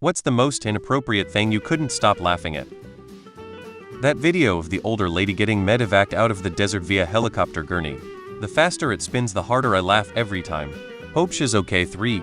What's the most inappropriate thing you couldn't stop laughing at? That video of the older lady getting medevaced out of the desert via helicopter gurney. The faster it spins, the harder I laugh every time. Hope she's okay. 3.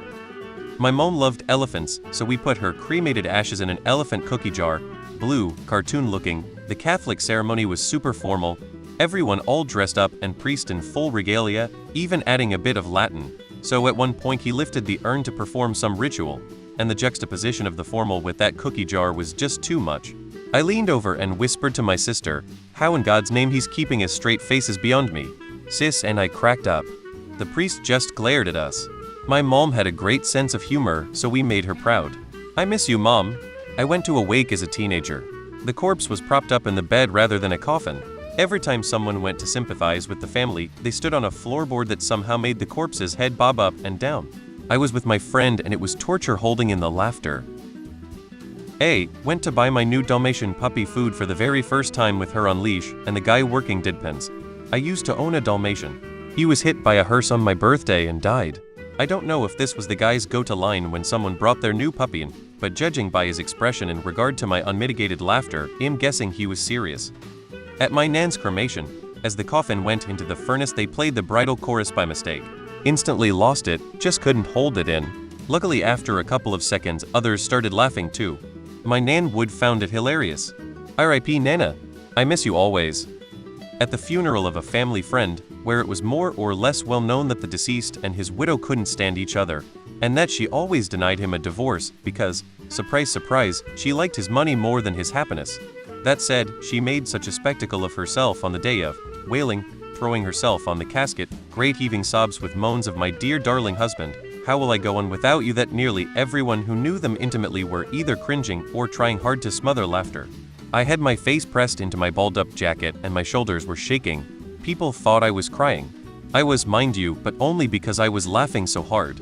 My mom loved elephants, so we put her cremated ashes in an elephant cookie jar. Blue, cartoon looking. The Catholic ceremony was super formal. Everyone all dressed up and priest in full regalia, even adding a bit of Latin. So at one point he lifted the urn to perform some ritual, and the juxtaposition of the formal with that cookie jar was just too much. I leaned over and whispered to my sister, "How in God's name he's keeping his straight faces beyond me?" Sis and I cracked up. The priest just glared at us. My mom had a great sense of humor, so we made her proud. "I miss you, Mom." I went to a wake as a teenager. The corpse was propped up in the bed rather than a coffin. Every time someone went to sympathize with the family, they stood on a floorboard that somehow made the corpse's head bob up and down. I was with my friend and it was torture holding in the laughter. A. Went to buy my new Dalmatian puppy food for the very first time with her on leash, and the guy working did pens. I used to own a Dalmatian. He was hit by a hearse on my birthday and died. I don't know if this was the guy's go-to line when someone brought their new puppy in, but judging by his expression in regard to my unmitigated laughter, I'm guessing he was serious. At my nan's cremation, as the coffin went into the furnace, they played the bridal chorus by mistake. Instantly lost it, just couldn't hold it in. Luckily after a couple of seconds, others started laughing too. My nan would found it hilarious. R.I.P. Nana. I miss you always. At the funeral of a family friend, where it was more or less well known that the deceased and his widow couldn't stand each other, and that she always denied him a divorce because, surprise surprise, she liked his money more than his happiness. That said, she made such a spectacle of herself on the day of, wailing, throwing herself on the casket, great heaving sobs with moans of "My dear darling husband, how will I go on without you?" that nearly everyone who knew them intimately were either cringing or trying hard to smother laughter. I had my face pressed into my balled-up jacket and my shoulders were shaking. People thought I was crying. I was, mind you, but only because I was laughing so hard.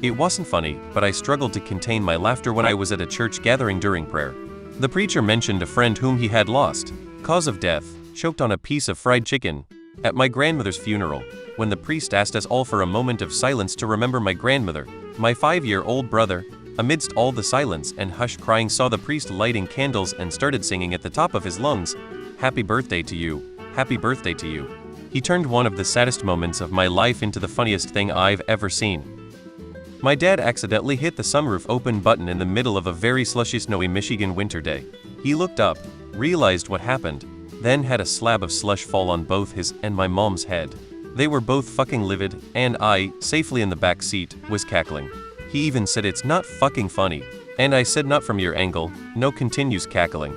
It wasn't funny, but I struggled to contain my laughter when I was at a church gathering during prayer. The preacher mentioned a friend whom he had lost. Cause of death: choked on a piece of fried chicken. At my grandmother's funeral, when the priest asked us all for a moment of silence to remember my grandmother, my 5-year-old brother, amidst all the silence and hushed crying, saw the priest lighting candles and started singing at the top of his lungs, "Happy birthday to you, happy birthday to you." He turned one of the saddest moments of my life into the funniest thing I've ever seen. My dad accidentally hit the sunroof open button in the middle of a very slushy snowy Michigan winter day. He looked up, realized what happened, then had a slab of slush fall on both his and my mom's head. They were both fucking livid, and I, safely in the back seat, was cackling. He even said, "It's not fucking funny." And I said, "Not from your angle." No, continues cackling.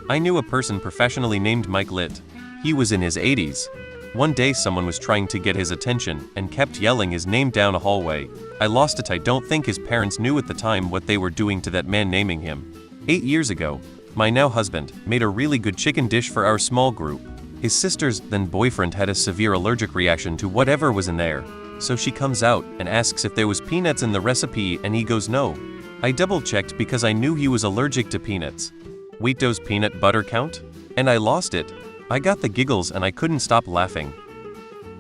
I knew a person professionally named Mike Litt. He was in his 80s. One day someone was trying to get his attention and kept yelling his name down a hallway. I lost it. I don't think his parents knew at the time what they were doing to that man naming him. 8 years ago, my now husband made a really good chicken dish for our small group. His sister's then boyfriend had a severe allergic reaction to whatever was in there. So she comes out and asks if there was peanuts in the recipe and he goes no. I double checked because I knew he was allergic to peanuts. Wait, does peanut butter count? And I lost it. I got the giggles and I couldn't stop laughing.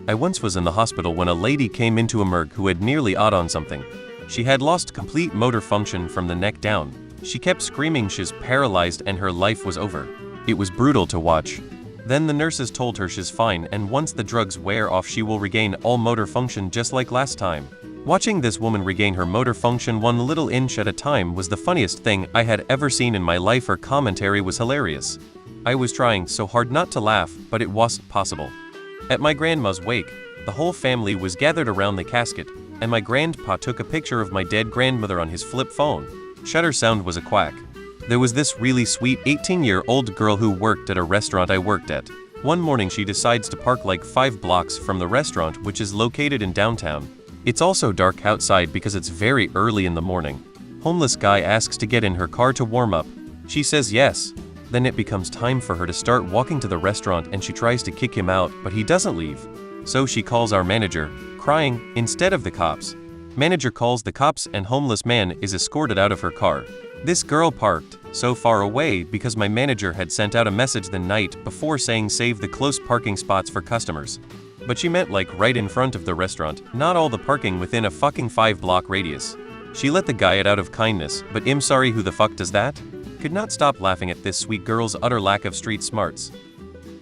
I once was in the hospital when a lady came into a morgue who had nearly odd on something. She had lost complete motor function from the neck down. She kept screaming she's paralyzed and her life was over. It was brutal to watch. Then the nurses told her she's fine and once the drugs wear off she will regain all motor function just like last time. Watching this woman regain her motor function 1 little inch at a time was the funniest thing I had ever seen in my life. Her commentary was hilarious. I was trying so hard not to laugh, but it wasn't possible. At my grandma's wake, the whole family was gathered around the casket, and my grandpa took a picture of my dead grandmother on his flip phone. Shutter sound was a quack. There was this really sweet 18-year-old girl who worked at a restaurant I worked at. One morning she decides to park like 5 blocks from the restaurant, which is located in downtown. It's also dark outside because it's very early in the morning. Homeless guy asks to get in her car to warm up. She says yes. Then it becomes time for her to start walking to the restaurant and she tries to kick him out, but he doesn't leave. So she calls our manager, crying, instead of the cops. Manager calls the cops and homeless man is escorted out of her car. This girl parked so far away because my manager had sent out a message the night before saying save the close parking spots for customers. But she meant like right in front of the restaurant, not all the parking within a fucking 5-block radius. She let the guy out of kindness, but I'm sorry, who the fuck does that? Could not stop laughing at this sweet girl's utter lack of street smarts.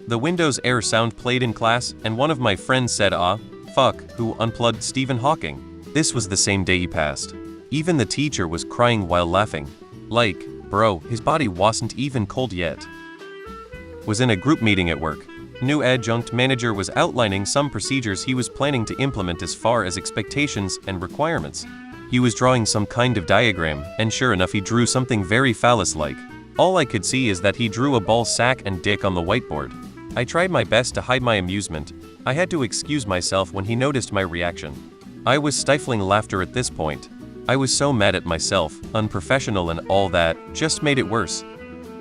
The Windows Air sound played in class, and one of my friends said, "Ah, fuck, who unplugged Stephen Hawking?" This was the same day he passed. Even the teacher was crying while laughing. Like, bro, his body wasn't even cold yet. Was in a group meeting at work. New adjunct manager was outlining some procedures he was planning to implement as far as expectations and requirements. He was drawing some kind of diagram, and sure enough he drew something very phallus-like. All I could see is that he drew a ball sack and dick on the whiteboard. I tried my best to hide my amusement. I had to excuse myself when he noticed my reaction. I was stifling laughter at this point. I was so mad at myself, unprofessional and all that, just made it worse.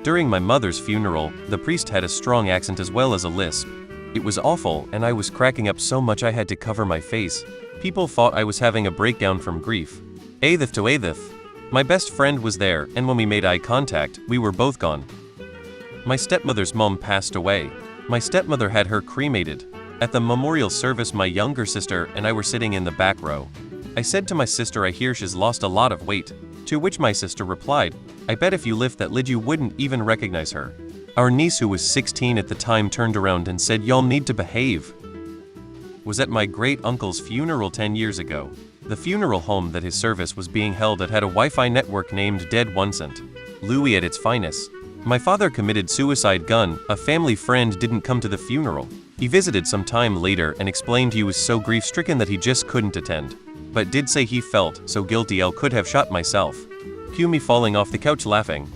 During my mother's funeral, the priest had a strong accent as well as a lisp. It was awful, and I was cracking up so much I had to cover my face. People thought I was having a breakdown from grief. Athith to Athith. My best friend was there, and when we made eye contact, we were both gone. My stepmother's mom passed away. My stepmother had her cremated. At the memorial service, my younger sister and I were sitting in the back row. I said to my sister, "I hear she's lost a lot of weight." To which my sister replied, "I bet if you lift that lid you wouldn't even recognize her." Our niece, who was 16 at the time, turned around and said, "Y'all need to behave." Was at my great-uncle's funeral 10 years ago. The funeral home that his service was being held at had a Wi-Fi network named Dead One Cent. Louis at its finest. My father committed suicide. A family friend didn't come to the funeral. He visited some time later and explained he was so grief-stricken that he just couldn't attend. But did say he felt so guilty I could have shot myself. Cue me falling off the couch laughing.